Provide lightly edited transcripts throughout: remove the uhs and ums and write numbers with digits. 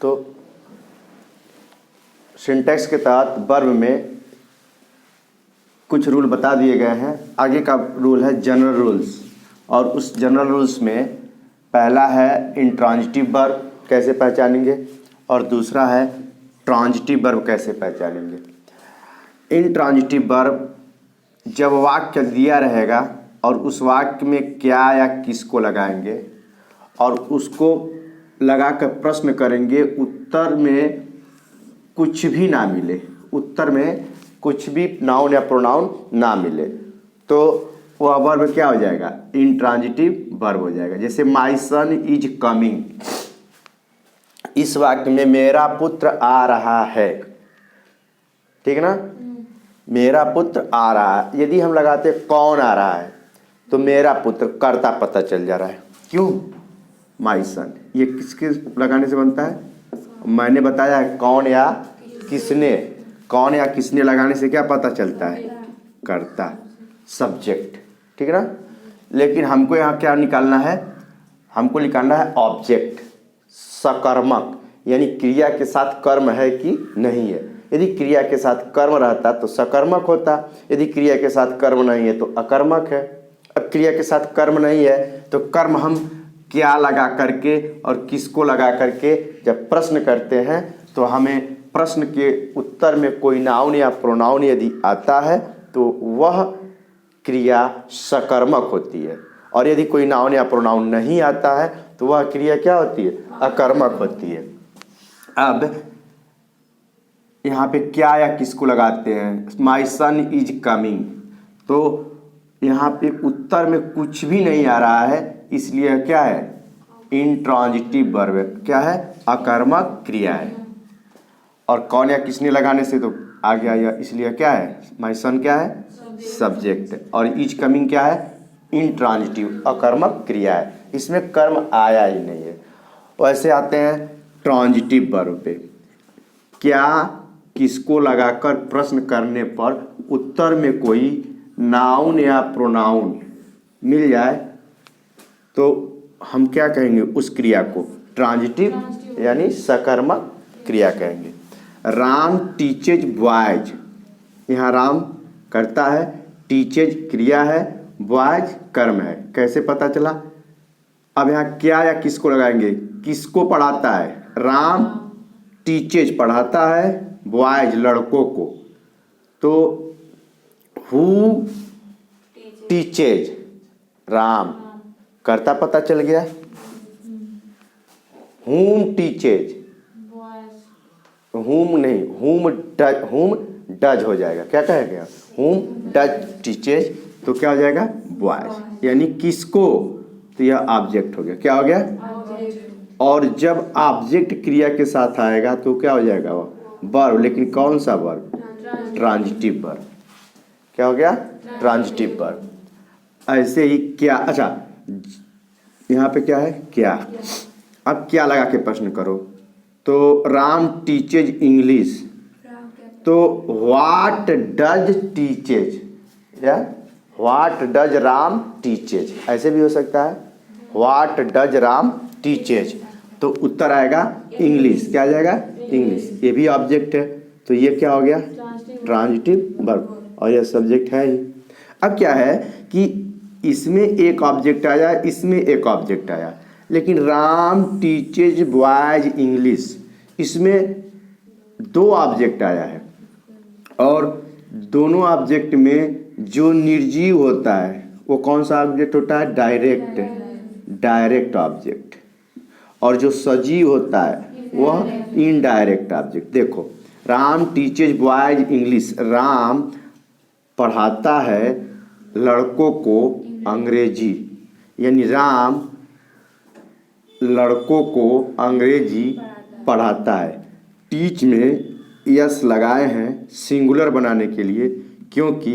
तो सिंटैक्स के तहत वर्ब में कुछ रूल बता दिए गए हैं। आगे का रूल है जनरल रूल्स, और उस जनरल रूल्स में पहला है इंट्रांजिटिव वर्ब कैसे पहचानेंगे, और दूसरा है ट्रांजिटिव वर्ब कैसे पहचानेंगे। इंट्रांजिटिव वर्ब जब वाक्य दिया रहेगा और उस वाक्य में क्या या किसको लगाएंगे और उसको लगाकर प्रश्न करेंगे, उत्तर में कुछ भी ना मिले, उत्तर में कुछ भी नाउन या प्रोनाउन ना मिले, तो वह वर्ब क्या हो जाएगा, इंट्रांजिटिव वर्ब हो जाएगा। जैसे माई सन इज कमिंग, इस वाक्य में मेरा पुत्र आ रहा है, ठीक है ना, मेरा पुत्र आ रहा है। यदि हम लगाते कौन आ रहा है तो मेरा पुत्र कर्ता पता चल जा रहा है, क्यों, माई सन, ये किसके लगाने से बनता है, मैंने बताया है कौन या किसने, कौन या किसने लगाने से क्या पता चलता है, कर्ता, सब्जेक्ट, ठीक है ना। लेकिन हमको यहाँ क्या निकालना है, हमको निकालना है ऑब्जेक्ट, सकर्मक, यानी क्रिया के साथ कर्म है कि नहीं है। यदि क्रिया के साथ कर्म रहता तो सकर्मक होता, यदि क्रिया के साथ कर्म नहीं है तो अकर्मक है। अब क्रिया के साथ कर्म नहीं है तो कर्म हम क्या लगा करके और किसको लगा करके जब प्रश्न करते हैं तो हमें प्रश्न के उत्तर में कोई नाउन या प्रोनाउन यदि आता है तो वह क्रिया सकर्मक होती है, और यदि कोई नाउन या प्रोनाउन नहीं आता है तो वह क्रिया क्या होती है, अकर्मक होती है। अब यहाँ पे क्या या किसको लगाते हैं, माई सन इज कमिंग, तो यहाँ पे उत्तर में कुछ भी नहीं आ रहा है, इसलिए क्या है, इंट्रांजिटिव वर्ब, क्या है, अकर्मक क्रिया है। और कौन या किसने लगाने से तो आ गया, इसलिए क्या है, माई सन क्या है, सब्जेक्ट, और इज कमिंग क्या है, इंट्रांजिटिव, अकर्मक क्रिया है, इसमें कर्म आया ही नहीं है। वैसे आते हैं ट्रांजिटिव वर्ब पे, क्या किसको लगाकर प्रश्न करने पर उत्तर में कोई नाउन या प्रोनाउन मिल जाए तो हम क्या कहेंगे, उस क्रिया को ट्रांजिटिव यानी सकर्मक क्रिया कहेंगे। राम टीचेज बॉयज, यहाँ राम करता है, टीचेज क्रिया है, बॉयज कर्म है, कैसे पता चला। अब यहाँ क्या या किसको लगाएंगे, किसको पढ़ाता है, राम टीचेज पढ़ाता है, बॉयज लड़कों को, तो हु टीचेज, राम, कर्ता पता चल गया, हुम टीचेज, हुम नहीं, हुम डज हो जाएगा, क्या कहेगा, हुम डज टीचेज, तो क्या हो जाएगा, बॉयज, यानी किसको, तो यह ऑब्जेक्ट हो गया, क्या हो गया, और जब ऑब्जेक्ट क्रिया के साथ आएगा तो क्या हो जाएगा, वर्ब, लेकिन कौन सा वर्ब, ट्रांजिटिव वर्ब, क्या हो गया, ट्रांजिटिव वर्ब। ऐसे ही क्या, अच्छा यहाँ पे क्या है, क्या, अब क्या लगा के प्रश्न करो, तो राम टीचेज इंग्लिश, तो व्हाट डज टीचेज, या व्हाट डज राम टीचेज, ऐसे भी हो सकता है, व्हाट डज राम टीचेज, तो उत्तर आएगा इंग्लिश, क्या आ जाएगा, इंग्लिश, ये भी ऑब्जेक्ट है, तो ये क्या हो गया, ट्रांजिटिव वर्ब, और यह सब्जेक्ट है ही। अब क्या है कि इसमें एक ऑब्जेक्ट आया, इसमें एक ऑब्जेक्ट आया, लेकिन राम टीचेज बॉयज इंग्लिश, इसमें दो ऑब्जेक्ट आया है, और दोनों ऑब्जेक्ट में जो निर्जीव होता है वो कौन सा ऑब्जेक्ट होता है, डायरेक्ट ऑब्जेक्ट, और जो सजीव होता है वह इनडायरेक्ट ऑब्जेक्ट। देखो, Ram teaches boys English, Ram पढ़ाता है लड़कों को अंग्रेजी, यानी राम लड़कों को अंग्रेजी पढ़ाता है। टीच में यस लगाए हैं सिंगुलर बनाने के लिए, क्योंकि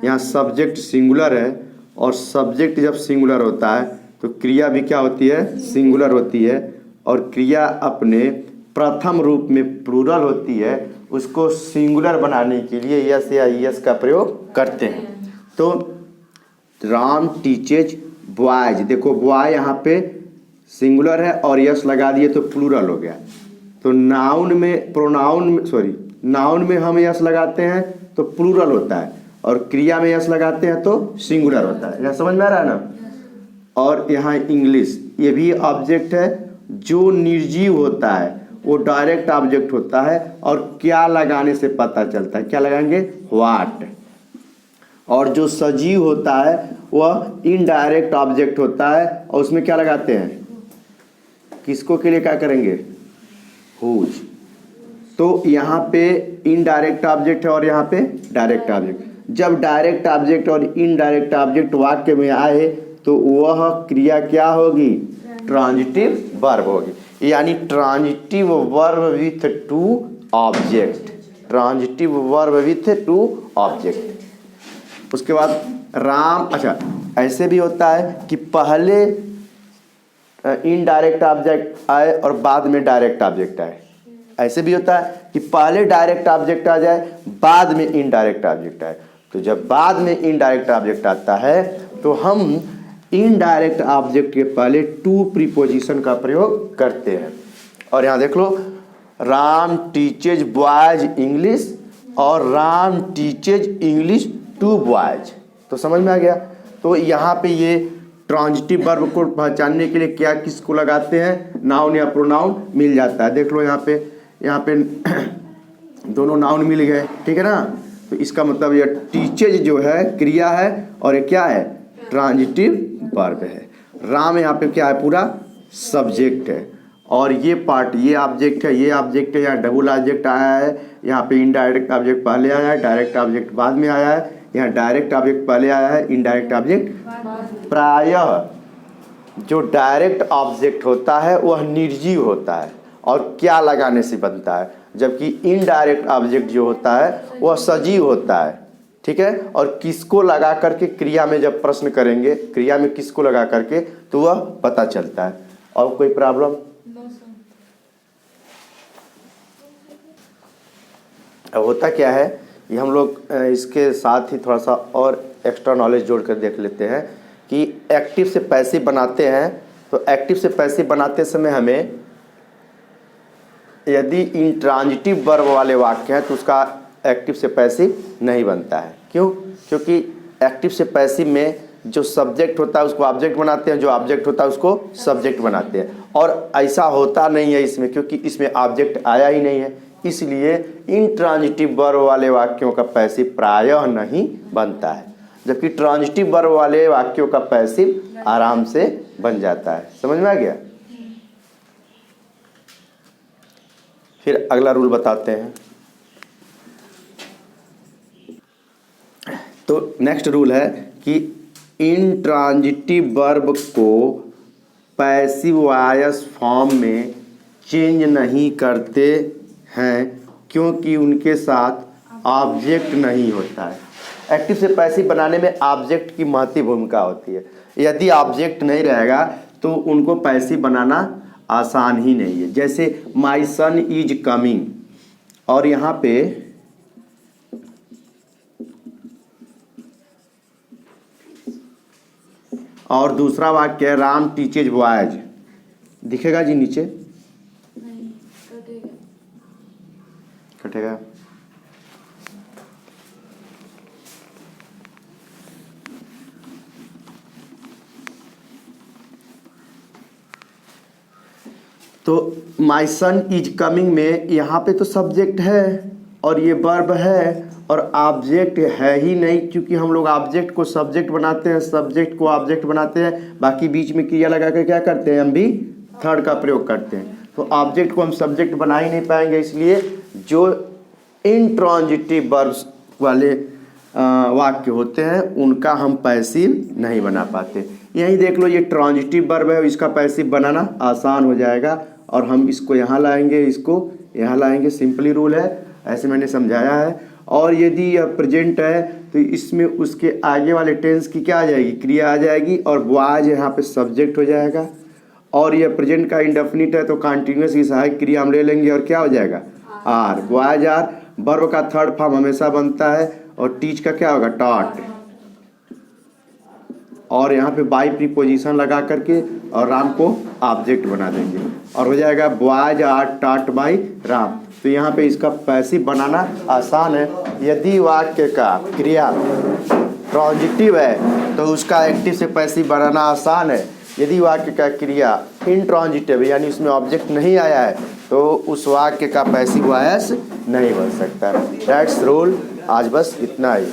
यहाँ सब्जेक्ट सिंगुलर है, और सब्जेक्ट जब सिंगुलर होता है तो क्रिया भी क्या होती है, सिंगुलर होती है, और क्रिया अपने प्रथम रूप में प्लूरल होती है, उसको सिंगुलर बनाने के लिए यस या यस का प्रयोग करते हैं। तो राम टीचेज बॉयज, देखो बॉय यहाँ पे सिंगुलर है और यस लगा दिए तो प्लूरल हो गया, तो नाउन में हम यस लगाते हैं तो प्लूरल होता है, और क्रिया में यस लगाते हैं तो सिंगुलर होता है। यह समझ में आ रहा है ना। और यहाँ इंग्लिश, ये भी ऑब्जेक्ट है। जो निर्जीव होता है वो डायरेक्ट ऑब्जेक्ट होता है, और क्या लगाने से पता चलता है, क्या लगाएंगे, व्हाट। और जो सजीव होता है वह इनडायरेक्ट ऑब्जेक्ट होता है, और उसमें क्या लगाते हैं, किसको के लिए क्या करेंगे, हुज। तो यहाँ पे इनडायरेक्ट ऑब्जेक्ट है और यहाँ पे डायरेक्ट ऑब्जेक्ट। जब डायरेक्ट ऑब्जेक्ट और इनडायरेक्ट ऑब्जेक्ट वाक्य में आए तो वह क्रिया क्या होगी, ट्रांजिटिव वर्ब होगी, यानी transitive verb with to object, transitive verb with to object. उसके बाद राम, अच्छा ऐसे भी होता है कि पहले इनडायरेक्ट ऑब्जेक्ट आए और बाद में डायरेक्ट ऑब्जेक्ट आए। ऐसे भी होता है कि पहले डायरेक्ट ऑब्जेक्ट आ जाए, बाद में इनडायरेक्ट ऑब्जेक्ट आए। तो जब बाद में इनडायरेक्ट ऑब्जेक्ट आता है तो हम इनडायरेक्ट ऑब्जेक्ट के पहले टू प्रीपोजिशन का प्रयोग करते हैं। और यहाँ देख लो, राम टीचेज बॉयज इंग्लिश और Ram teaches English to boys. तो समझ में आ गया। तो यहाँ पे ये ट्रांजिटिव वर्ब को पहचानने के लिए क्या किसको लगाते हैं, नाउन या प्रोनाउन मिल जाता है। देख लो यहाँ पे दोनों नाउन मिल गए, ठीक है ना। तो इसका मतलब ये टीचेज जो है क्रिया है और ये क्या है, ट्रांजिटिव वर्ब है। राम यहाँ पे क्या है, पूरा सब्जेक्ट है, और ये पार्ट ये ऑब्जेक्ट है, ये ऑब्जेक्ट है। यहाँ डबल ऑब्जेक्ट आया है, यहाँ पे इनडायरेक्ट ऑब्जेक्ट पहले आया है, डायरेक्ट ऑब्जेक्ट बाद में आया है। यहाँ डायरेक्ट ऑब्जेक्ट पहले आया है, इनडायरेक्ट ऑब्जेक्ट। प्रायः जो डायरेक्ट ऑब्जेक्ट होता है वह निर्जीव होता है और क्या लगाने से बनता है, जबकि इनडायरेक्ट ऑब्जेक्ट जो होता है वह सजीव होता है, ठीक है। और किसको लगा करके क्रिया में जब प्रश्न करेंगे, क्रिया में किसको लगा करके, तो वह पता चलता है। और कोई प्रॉब्लम? अब होता क्या है, ये हम लोग इसके साथ ही थोड़ा सा और एक्स्ट्रा नॉलेज जोड़ कर देख लेते हैं कि एक्टिव से पैसिव बनाते हैं। तो एक्टिव से पैसिव बनाते समय हमें, यदि इंट्रांजिटिव वर्ब वाले वाक्य हैं तो उसका एक्टिव से पैसिव नहीं बनता है। क्यों? क्योंकि एक्टिव से पैसिव में जो सब्जेक्ट होता है उसको ऑब्जेक्ट बनाते हैं, जो ऑब्जेक्ट होता है उसको सब्जेक्ट बनाते हैं। और ऐसा होता नहीं है इसमें, क्योंकि इसमें ऑब्जेक्ट आया ही नहीं है। इसलिए इंट्रांजिटिव वर्ब वाले वाक्यों का पैसिव प्रायः नहीं बनता है, जबकि ट्रांजिटिव वर्ब वाले वाक्यों का पैसिव आराम से बन जाता है। समझ में आ गया। फिर अगला रूल बताते हैं। तो नेक्स्ट रूल है कि इंट्रांजिटिव वर्ब को पैसिव वॉइस फॉर्म में चेंज नहीं करते हैं, क्योंकि उनके साथ ऑब्जेक्ट नहीं होता है। एक्टिव से पैसिव बनाने में ऑब्जेक्ट की महत्वपूर्ण भूमिका होती है। यदि ऑब्जेक्ट नहीं रहेगा तो उनको पैसिव बनाना आसान ही नहीं है। जैसे माई सन इज कमिंग, और यहाँ पे और दूसरा वाक्य है राम टीचेज बॉयज। दिखेगा जी नीचे? नहीं, कटेगा। तो माई सन इज कमिंग में यहाँ पे तो सब्जेक्ट है और ये वर्ब है, और ऑब्जेक्ट है ही नहीं, क्योंकि हम लोग ऑब्जेक्ट को सब्जेक्ट बनाते हैं, सब्जेक्ट को ऑब्जेक्ट बनाते हैं, बाकी बीच में क्रिया लगा कर क्या करते हैं, हम भी थर्ड का प्रयोग करते हैं। तो ऑब्जेक्ट को हम सब्जेक्ट बना ही नहीं पाएंगे, इसलिए जो इंट्रांजिटिव वर्ब्स वाले वाक्य होते हैं उनका हम पैसिव नहीं बना पाते। यही देख लो, ये ट्रांजिटिव वर्ब है, इसका पैसिव बनाना आसान हो जाएगा, और हम इसको यहाँ लाएंगे, इसको यहाँ लाएंगे। सिंपली रूल है, ऐसे मैंने समझाया है। और यदि यह प्रेजेंट है तो इसमें उसके आगे वाले टेंस की क्या आ जाएगी, क्रिया आ जाएगी, और बॉयज यहाँ पे सब्जेक्ट हो जाएगा। और यह प्रेजेंट का इंडेफिनिट है तो कॉन्टिन्यूअस की सहायक क्रिया हम ले लेंगे, और क्या हो जाएगा, आर। बॉयज आर वर्ब का थर्ड फॉर्म हमेशा बनता है, और टीच का क्या होगा, टॉट। और यहाँ पे बाई प्रीपोजिशन लगा करके और राम को ऑब्जेक्ट बना देंगे और हो जाएगा boys are taught by Ram. तो यहाँ पे इसका पैसिव बनाना आसान है। यदि वाक्य का क्रिया ट्रांजिटिव है तो उसका एक्टिव से पैसिव बनाना आसान है। यदि वाक्य का क्रिया इंट्रांजिटिव यानी उसमें ऑब्जेक्ट नहीं आया है तो उस वाक्य का पैसिव वॉइस नहीं बन सकता। That's rule. आज बस इतना ही।